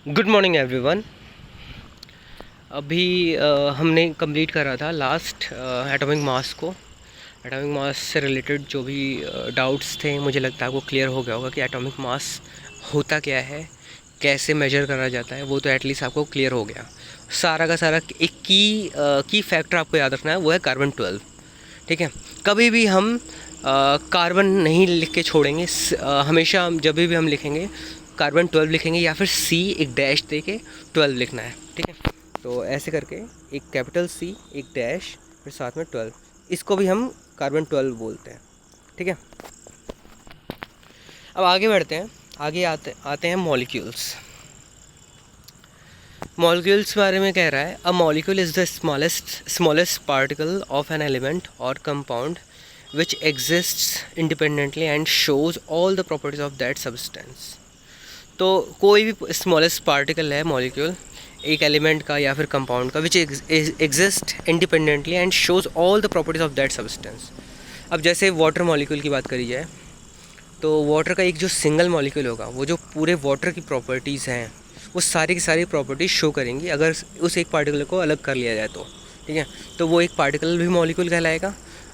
Good morning everyone. अभी हमने complete करा था लास्ट एटॉमिक मास को। एटॉमिक मास से रिलेटेड जो भी डाउट्स थे, मुझे लगता है आपको क्लियर हो गया होगा कि एटॉमिक मास होता क्या है, कैसे मेजर करा जाता है, वो तो एटलीस्ट आपको क्लियर हो गया। सारा का सारा एक की फैक्टर आपको याद रखना है, वो है कार्बन 12। ठीक है, कभी भी हम कार्बन नहीं लिख के छोड़ेंगे। हमेशा हम जब भी हम लिखेंगे कार्बन 12 लिखेंगे, या फिर सी एक डैश दे के 12 लिखना है। ठीक है, तो ऐसे करके एक कैपिटल सी, एक डैश, फिर साथ में 12, इसको भी हम कार्बन 12 बोलते हैं। ठीक है, अब आगे बढ़ते हैं। आगे आते हैं मॉलिक्यूल्स। मॉलिक्यूल्स के बारे में कह रहा है, अ molecule is the smallest particle of an element और compound which exists independently and shows all the properties of that substance। तो कोई भी स्मॉलेस्ट पार्टिकल है मॉलिक्यूल, एक एलिमेंट का या फिर कंपाउंड का, which exist independently and shows all the properties of that substance. अब जैसे वाटर मॉलिक्यूल की बात करी जाए, तो वाटर का एक जो सिंगल मॉलिक्यूल होगा, वो जो पूरे वाटर की प्रॉपर्टीज़ हैं, वो सारी की सारी प्रॉपर्टीज़ शो करेंगी अगर उस एक पार्टिकल को अलग कर लिया जाए तो। ठीक है, तो वो एक पार्टिकल भी मॉलिक्यूल कहलाएगा।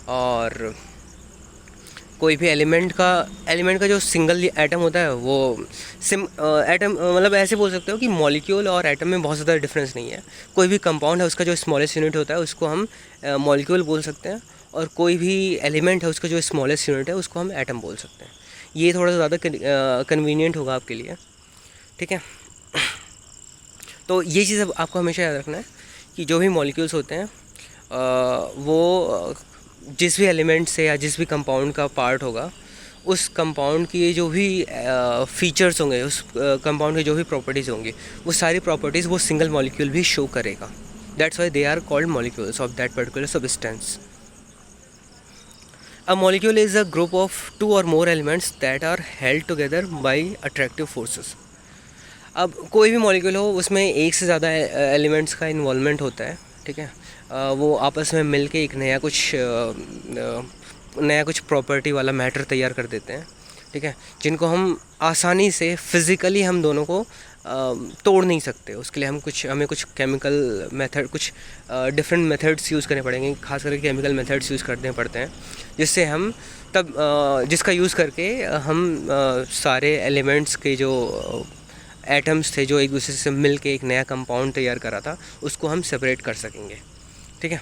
और कोई भी एलिमेंट का जो सिंगल एटम होता है वो एटम, मतलब ऐसे बोल सकते हो कि मॉलिक्यूल और एटम में बहुत ज़्यादा डिफरेंस नहीं है। कोई भी कंपाउंड है, उसका जो स्मॉलेस्ट यूनिट होता है उसको हम मॉलिक्यूल बोल सकते हैं, और कोई भी एलिमेंट है उसका जो स्मॉलेस्ट यूनिट है उसको हम एटम बोल सकते हैं। ये थोड़ा ज़्यादा कन्वीनियंट होगा आपके लिए। ठीक है, तो ये चीज़ आपको हमेशा याद रखना है कि जो भी मॉलिक्यूल्स होते हैं वो जिस भी एलिमेंट से या जिस भी कंपाउंड का पार्ट होगा, उस कंपाउंड की जो भी फीचर्स होंगे, उस कंपाउंड की जो भी प्रॉपर्टीज़ होंगी, वो सारी प्रॉपर्टीज़ वो सिंगल मॉलिक्यूल भी शो करेगा। That's why they are called molecules of that particular substance. A molecule is a group of 2 or more elements that are held together by attractive forces. अब कोई भी molecule हो, उसमें एक से ज़्यादा एलिमेंट्स का इन्वॉल्वमेंट होता है। ठीक है, वो आपस में मिल के एक नया कुछ प्रॉपर्टी वाला मैटर तैयार कर देते हैं। ठीक है, जिनको हम आसानी से फिज़िकली हम दोनों को तोड़ नहीं सकते। उसके लिए हमें कुछ केमिकल मेथड, कुछ डिफरेंट मेथड्स यूज़ करने पड़ेंगे, खास करके केमिकल मेथड्स यूज़ करने पड़ते हैं, जिससे हम जिसका यूज़ करके हम सारे एलिमेंट्स के जो एटम्स थे, जो एक दूसरे से मिल के एक नया कंपाउंड तैयार करा था, उसको हम सेपरेट कर सकेंगे। ठीक है,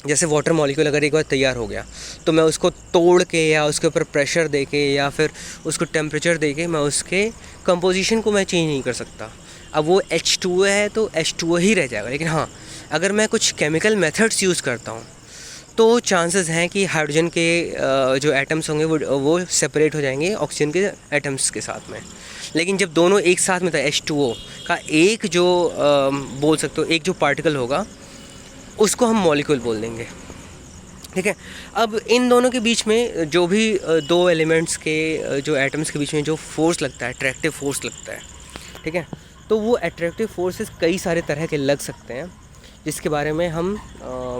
जैसे वाटर मॉलिक्यूल अगर एक बार तैयार हो गया, तो मैं उसको तोड़ के या उसके ऊपर प्रेशर दे के या फिर उसको टेम्परेचर दे के मैं उसके कंपोजिशन को मैं चेंज नहीं कर सकता। अब वो H2O है तो H2O ही रह जाएगा। लेकिन हाँ, अगर मैं कुछ केमिकल मेथड्स यूज़ करता हूँ, तो चांसेस हैं कि हाइड्रोजन के जो एटम्स होंगे वो सेपरेट हो जाएंगे ऑक्सीजन के एटम्स के साथ में। लेकिन जब दोनों एक साथ में था, H2O का एक जो बोल सकते हो एक जो पार्टिकल होगा, उसको हम मॉलिक्यूल बोल देंगे। ठीक है, अब इन दोनों के बीच में जो भी दो एलिमेंट्स के जो एटम्स के बीच में जो फोर्स लगता है, अट्रैक्टिव फोर्स लगता है। ठीक है, तो वो अट्रैक्टिव फोर्सेस कई सारे तरह के लग सकते हैं, जिसके बारे में हम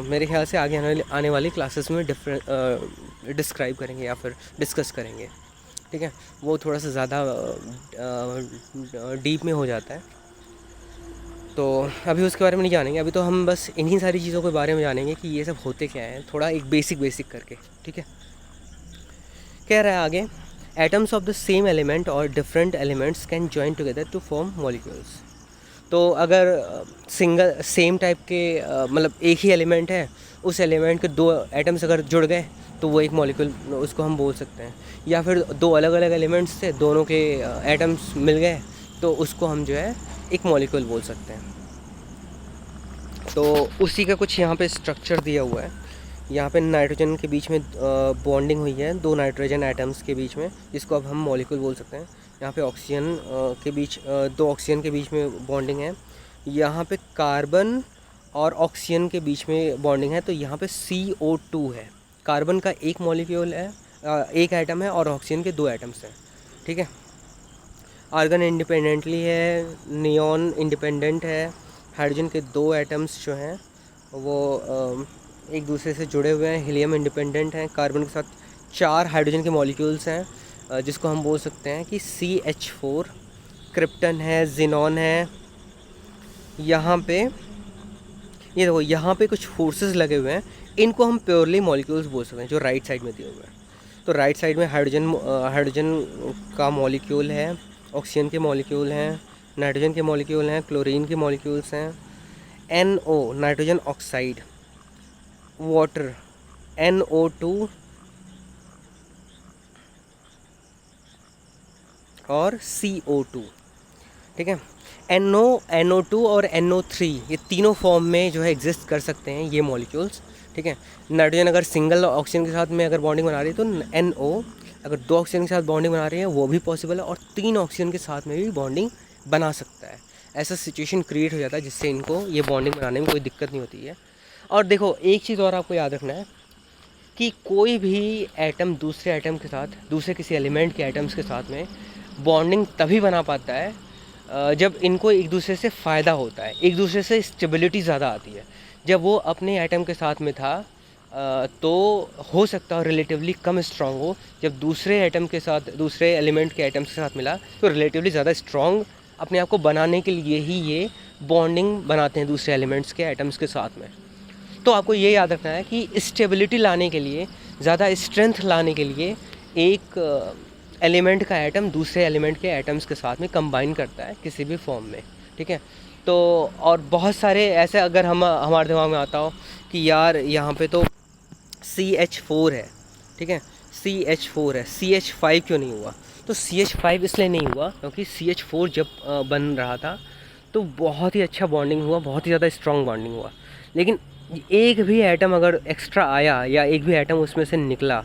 मेरे ख्याल से आगे आने वाली क्लासेस में डिस्क्राइब करेंगे या फिर डिस्कस करेंगे। ठीक है, वो थोड़ा सा ज़्यादा डीप में हो जाता है, तो अभी उसके बारे में नहीं जानेंगे। अभी तो हम बस इन्हीं सारी चीज़ों के बारे में जानेंगे कि ये सब होते क्या हैं, थोड़ा एक बेसिक करके। ठीक है, कह रहा है आगे, atoms of the same element और different elements can join together to form molecules. तो अगर सिंगल सेम टाइप के मतलब एक ही एलिमेंट है, उस एलिमेंट के दो एटम्स अगर जुड़ गए तो वो एक मॉलिक्यूल, उसको हम बोल सकते हैं। या फिर दो अलग अलग एलिमेंट्स थे, दोनों के एटम्स मिल गए, तो उसको हम जो है एक मॉलिक्यूल बोल सकते हैं। तो उसी का कुछ यहाँ पे स्ट्रक्चर दिया हुआ है। यहाँ पे नाइट्रोजन के बीच में बॉन्डिंग हुई है, दो नाइट्रोजन एटम्स के बीच में, जिसको अब हम मॉलिक्यूल बोल सकते हैं। यहाँ पे ऑक्सीजन के बीच दो ऑक्सीजन के बीच में बॉन्डिंग है। यहाँ पे कार्बन और ऑक्सीजन के बीच में बॉन्डिंग है, तो यहाँ पे CO2 है। कार्बन का एक मॉलिक्यूल है, एक एटम है, और ऑक्सीजन के दो एटम्स हैं। ठीक है, आर्गन इंडिपेंडेंटली है, नियॉन इंडिपेंडेंट है। हाइड्रोजन के दो एटम्स जो हैं वो एक दूसरे से जुड़े हुए हैं। हीलियम इंडिपेंडेंट हैं। कार्बन के साथ 4 हाइड्रोजन के मॉलिक्यूल्स हैं, जिसको हम बोल सकते हैं कि CH4 क्रिप्टन है, जिनॉन है। यहाँ पे ये देखो, यहाँ पे कुछ फोर्सेस लगे हुए हैं, इनको हम प्योरली मॉलिक्यूल्स बोल सकते हैं, जो राइट साइड में दिए हुए हैं। तो राइट साइड में हाइड्रोजन का मॉलिक्यूल है, ऑक्सीजन के मॉलिक्यूल हैं, नाइट्रोजन के मॉलिक्यूल हैं, क्लोरीन के मॉलिक्यूल्स हैं, NO nitrogen oxide, water NO2 और CO2। ठीक है, NO2 और NO3 ये तीनों फॉर्म में जो है एग्जिस्ट कर सकते हैं ये मॉलिक्यूल्स। ठीक है, नाइट्रोजन अगर सिंगल ऑक्सीजन के साथ में अगर बॉन्डिंग बना रही है तो NO, अगर 2 ऑक्सीजन के साथ बॉन्डिंग बना रही है वो भी पॉसिबल है, और 3 ऑक्सीजन के साथ में भी बॉन्डिंग बना सकता है। ऐसा सिचुएशन क्रिएट हो जाता है जिससे इनको ये बॉन्डिंग बनाने में कोई दिक्कत नहीं होती है। और देखो, एक चीज़ और आपको याद रखना है कि कोई भी एटम दूसरे एटम के साथ, दूसरे किसी एलिमेंट के एटम्स के साथ में बॉन्डिंग तभी बना पाता है जब इनको एक दूसरे से फ़ायदा होता है, एक दूसरे से स्टेबिलिटी ज़्यादा आती है। जब वो अपने एटम के साथ में था तो हो सकता है रिलेटिवली कम स्ट्रॉन्ग हो, जब दूसरे एटम के साथ, दूसरे एलिमेंट के एटम्स के साथ मिला तो रिलेटिवली ज़्यादा स्ट्रॉन्ग अपने आप को बनाने के लिए ही ये बॉन्डिंग बनाते हैं दूसरे एलिमेंट्स के एटम्स के साथ में। तो आपको ये याद रखना है कि स्टेबिलिटी लाने के लिए, ज़्यादा स्ट्रेंथ लाने के लिए एक एलिमेंट का एटम दूसरे एलिमेंट के एटम्स के साथ में कंबाइन करता है किसी भी फॉर्म में। ठीक है, तो और बहुत सारे ऐसे अगर हमारे दिमाग में आता हो कि यार यहाँ पे तो CH4 है, ठीक है, CH4 है, CH5 क्यों नहीं हुआ? तो CH5 इसलिए नहीं हुआ क्योंकि CH4 जब बन रहा था तो बहुत ही अच्छा बॉन्डिंग हुआ, बहुत ही ज़्यादा स्ट्रॉन्ग बॉन्डिंग हुआ। लेकिन एक भी एटम अगर एक्स्ट्रा आया या एक भी एटम उसमें से निकला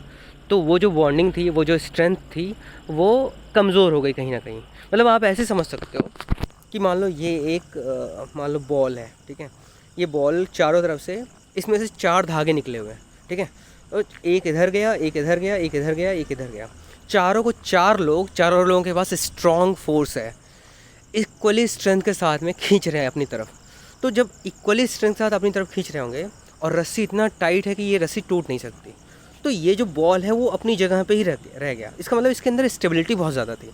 तो वो जो बॉन्डिंग थी, वो जो स्ट्रेंथ थी, वो कमज़ोर हो गई कहीं ना कहीं। मतलब आप ऐसे समझ सकते हो कि मान लो ये एक मान लो बॉल है, ठीक है, ये बॉल चारों तरफ से इसमें से 4 धागे निकले हुए हैं। ठीक है, तो एक इधर गया, एक इधर गया, एक इधर गया, एक इधर गया, चारों को 4 लोगों के पास स्ट्रॉन्ग फोर्स है, इक्वली स्ट्रेंथ के साथ में खींच रहे हैं अपनी तरफ। तो जब इक्वली स्ट्रेंथ के साथ अपनी तरफ खींच रहे होंगे और रस्सी इतना टाइट है कि ये रस्सी टूट नहीं सकती, तो ये जो बॉल है वो अपनी जगह पे ही रह गया। इसका मतलब इसके अंदर स्टेबिलिटी बहुत ज़्यादा थी।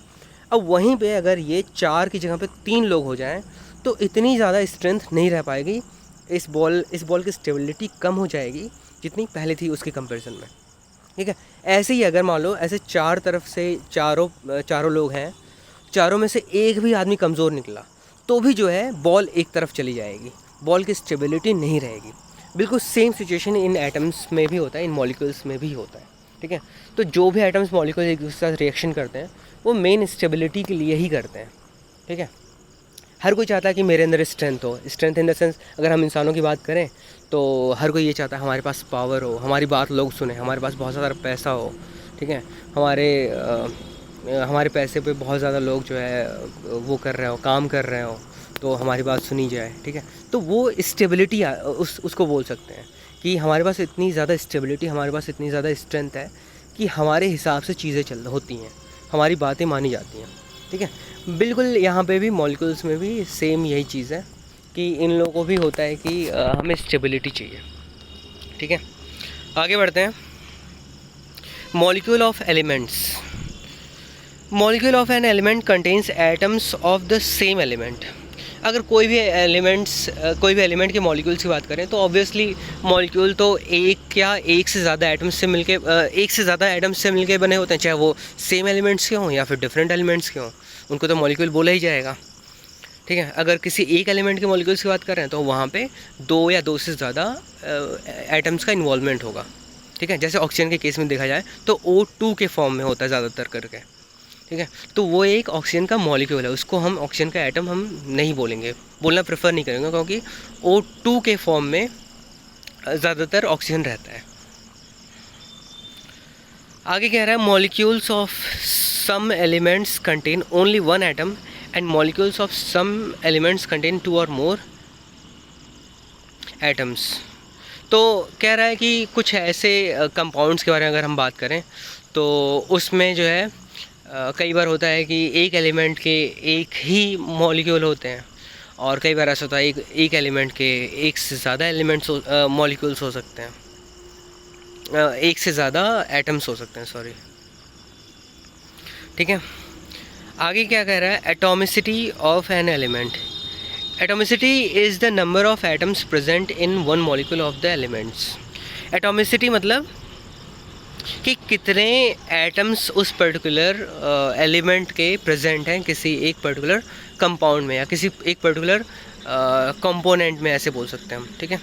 अब वहीं पे अगर ये 4 की जगह पे 3 लोग हो जाएं तो इतनी ज़्यादा स्ट्रेंथ नहीं रह पाएगी, इस बॉल की स्टेबिलिटी कम हो जाएगी जितनी पहले थी उसके कंपैरिजन में। ठीक है, ऐसे ही अगर मान लो ऐसे 4 तरफ से चारों लोग हैं, चारों में से एक भी आदमी कमज़ोर निकला तो भी जो है बॉल एक तरफ चली जाएगी, बॉल की स्टेबिलिटी नहीं रहेगी। बिल्कुल सेम सिचुएशन इन एटम्स में भी होता है, इन मॉलिक्यूल्स में भी होता है। ठीक है, तो जो भी एटम्स मॉलिक्यूल्स एक दूसरे के साथ रिएक्शन करते हैं वो मेन स्टेबिलिटी के लिए ही करते हैं। ठीक है, हर कोई चाहता है कि मेरे अंदर स्ट्रेंथ हो, स्ट्रेंथ इन द सेंस अगर हम इंसानों की बात करें तो हर कोई ये चाहता है हमारे पास पावर हो, हमारी बात लोग सुने, हमारे पास बहुत ज़्यादा पैसा हो। ठीक है, हमारे पैसे पे बहुत ज़्यादा लोग जो है वो कर रहे हो, काम कर रहे हो, तो हमारी बात सुनी जाए। ठीक है, तो वो स्टेबिलिटी उसको बोल सकते हैं कि हमारे पास इतनी ज़्यादा स्टेबिलिटी, हमारे पास इतनी ज़्यादा स्ट्रेंथ है कि हमारे हिसाब से चीज़ें होती हैं, हमारी बातें मानी जाती हैं। ठीक है, बिल्कुल यहाँ पे भी मॉलिक्यूल्स में भी सेम यही चीज़ है कि इन लोगों को भी होता है कि हमें स्टेबिलिटी चाहिए। ठीक है, आगे बढ़ते हैं। Molecule of elements. Molecule of an element contains atoms of the same element. अगर कोई भी एलिमेंट के मॉलिक्यूल्स की बात करें तो ऑब्वियसली मॉलिक्यूल तो एक से ज़्यादा एटम्स से मिलके बने होते हैं, चाहे वो सेम एलिमेंट्स के हों या फिर डिफरेंट एलिमेंट्स के हों, उनको तो मॉलिक्यूल बोला ही जाएगा। ठीक है, अगर किसी एक एलिमेंट के मॉलिक्यूल्स की बात कर रहे हैं तो वहाँ पे 2 या 2 से ज़्यादा एटम्स का इन्वॉल्वमेंट होगा। ठीक है, जैसे ऑक्सीजन के केस में देखा जाए तो O2 के फॉर्म में होता है ज़्यादातर करके। ठीक है, तो वो एक ऑक्सीजन का मॉलिक्यूल है, उसको हम ऑक्सीजन का एटम हम नहीं बोलेंगे, बोलना प्रेफर नहीं करेंगे, क्योंकि O2 के फॉर्म में ज़्यादातर ऑक्सीजन रहता है। आगे कह रहा है molecules of some elements contain only 1 atom and molecules of some elements contain 2 or more atoms. तो कह रहा है कि कुछ ऐसे कंपाउंड्स के बारे में अगर हम बात करें तो उसमें जो है कई बार होता है कि एक एलिमेंट के एक ही मॉलिक्यूल होते हैं, और कई बार ऐसा होता है एक एलिमेंट के एक से ज़्यादा मॉलिक्यूल्स हो सकते हैं, एक से ज़्यादा एटम्स हो सकते हैं, सॉरी। ठीक है, आगे क्या कह रहा है, atomicity of an element. Atomicity is the number of atoms present in one molecule of the elements. Atomicity मतलब कि कितने एटम्स उस पर्टिकुलर एलिमेंट के प्रेजेंट हैं किसी एक पर्टिकुलर कंपाउंड में या किसी एक पर्टिकुलर कंपोनेंट में, ऐसे बोल सकते हैं हम, ठीक है।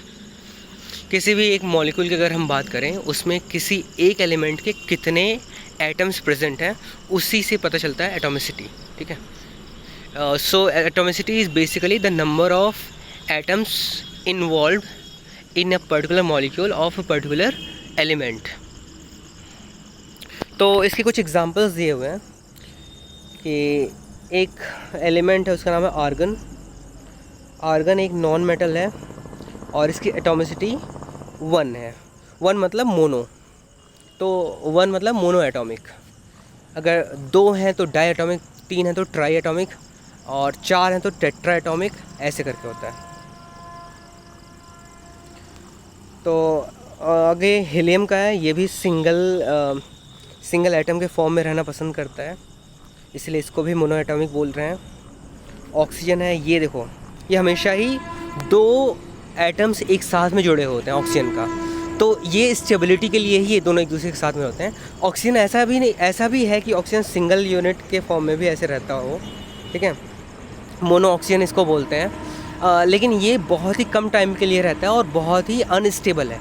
किसी भी एक मॉलिक्यूल की अगर हम बात करें, उसमें किसी एक एलिमेंट के कितने एटम्स प्रेजेंट हैं, उसी से पता चलता है एटॉमिसिटी, ठीक है। So atomicity is basically the number of atoms involve in a particular molecule of a particular element. तो इसके कुछ एग्जांपल्स दिए हुए हैं कि एक एलिमेंट है, उसका नाम है आर्गन। आर्गन एक नॉन मेटल है और इसकी एटॉमिसिटी 1 है। 1 मतलब मोनो, तो 1 मतलब मोनो एटॉमिक। अगर 2 हैं तो डाई एटॉमिक, 3 हैं तो ट्राई एटॉमिक और 4 हैं तो टेट्रा एटॉमिक, ऐसे करके होता है। तो आगे हीलियम का है, ये भी सिंगल एटम के फॉर्म में रहना पसंद करता है, इसलिए इसको भी मोनो एटॉमिक बोल रहे हैं। ऑक्सीजन है, ये देखो, ये हमेशा ही 2 एटम्स एक साथ में जुड़े होते हैं ऑक्सीजन का, तो ये स्टेबिलिटी के लिए ही ये दोनों एक दूसरे के साथ में होते हैं। ऑक्सीजन ऐसा भी नहीं, ऐसा भी है कि ऑक्सीजन सिंगल यूनिट के फॉर्म में भी ऐसे रहता हो, ठीक है, मोनो ऑक्सीजन इसको बोलते हैं। लेकिन ये बहुत ही कम टाइम के लिए रहता है और बहुत ही अनस्टेबल है।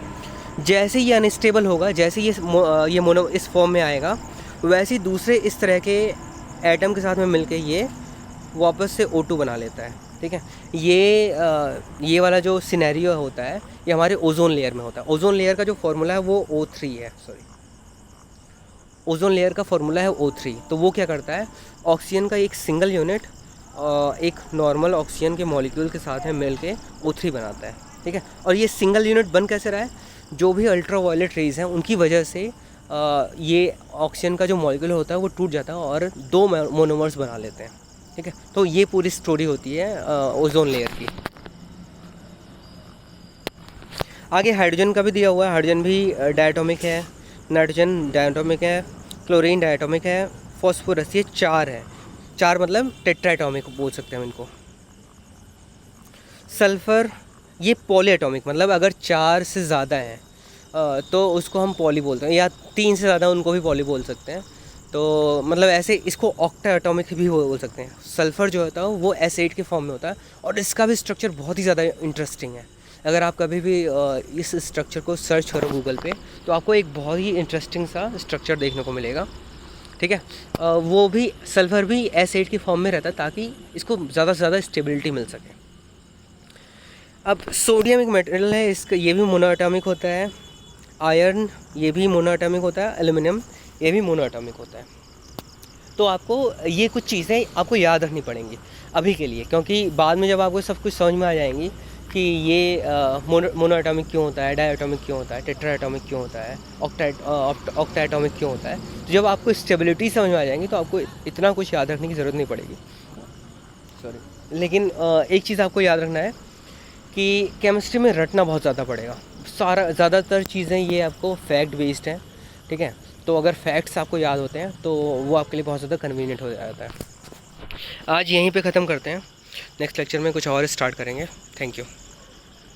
जैसे ये अनस्टेबल होगा, जैसे ये मोनो इस फॉर्म में आएगा, वैसे ही दूसरे इस तरह के एटम के साथ में मिलके ये वापस से O2 बना लेता है, ठीक है। ये वाला जो सिनेरियो होता है, ये हमारे ओजोन लेयर में होता है। ओजोन लेयर का जो फार्मूला है वो O3 है, ओजोन लेयर का फार्मूला है O3। तो वो क्या करता है, ऑक्सीजन का एक सिंगल यूनिट एक नॉर्मल ऑक्सीजन के मॉलिक्यूल के साथ में मिल के O3 बनाता है, ठीक है। और ये सिंगल यूनिट बन कैसे रहा है, जो भी अल्ट्रा वायलेट रेज हैं उनकी वजह से ये ऑक्सीजन का जो मॉलिक्यूल होता है वो टूट जाता है और 2 मोनोमर्स बना लेते हैं, ठीक है। तो ये पूरी स्टोरी होती है ओजोन लेयर की। आगे हाइड्रोजन का भी दिया हुआ है। हाइड्रोजन भी डायटोमिक है, नाइट्रोजन डायटोमिक है, क्लोरीन डायटोमिक है, फॉस्फोरस, ये 4 है। 4 मतलब टेट्राएटॉमिक बोल सकते हैं हम इनको। सल्फ़र ये पॉली एटॉमिक, मतलब अगर 4 से ज़्यादा हैं तो उसको हम पॉली बोलते हैं, या 3 से ज़्यादा उनको भी पॉली बोल सकते हैं। तो मतलब ऐसे इसको ऑक्टा एटॉमिक भी बोल सकते हैं। सल्फ़र जो होता है वो S8 के फॉर्म में होता है और इसका भी स्ट्रक्चर बहुत ही ज़्यादा इंटरेस्टिंग है। अगर आप कभी भी इस स्ट्रक्चर को सर्च करो गूगल पे, तो आपको एक बहुत ही इंटरेस्टिंग सा स्ट्रक्चर देखने को मिलेगा, ठीक है। वो भी सल्फ़र भी S8 के फॉर्म में रहता है ताकि इसको ज़्यादा से ज़्यादा स्टेबिलिटी मिल सके। अब सोडियम एक मेटल है, इसका ये भी मोनोएटॉमिक होता है। आयरन ये भी मोनोएटॉमिक होता है। एल्युमिनियम ये भी मोनोएटॉमिक होता है। तो आपको ये कुछ चीज़ें आपको याद रखनी पड़ेंगी अभी के लिए, क्योंकि बाद में जब आपको सब कुछ समझ में आ जाएंगी कि ये मोनोएटॉमिक क्यों होता है, डायएटॉमिक क्यों होता है, टेट्राएटॉमिक क्यों होता है, ऑक्टाएटॉमिक क्यों होता है, तो जब आपको स्टेबिलिटी समझ में आ जाएंगी तो आपको इतना कुछ याद रखने की ज़रूरत नहीं पड़ेगी। लेकिन एक चीज़ आपको याद रखना है कि केमिस्ट्री में रटना बहुत ज़्यादा पड़ेगा। ज़्यादातर चीज़ें ये आपको फैक्ट बेस्ड हैं, ठीक है। तो अगर फैक्ट्स आपको याद होते हैं तो वो आपके लिए बहुत ज़्यादा कन्वीनियंट हो जाता है। आज यहीं पे ख़त्म करते हैं, नेक्स्ट लेक्चर में कुछ और स्टार्ट करेंगे। Thank you.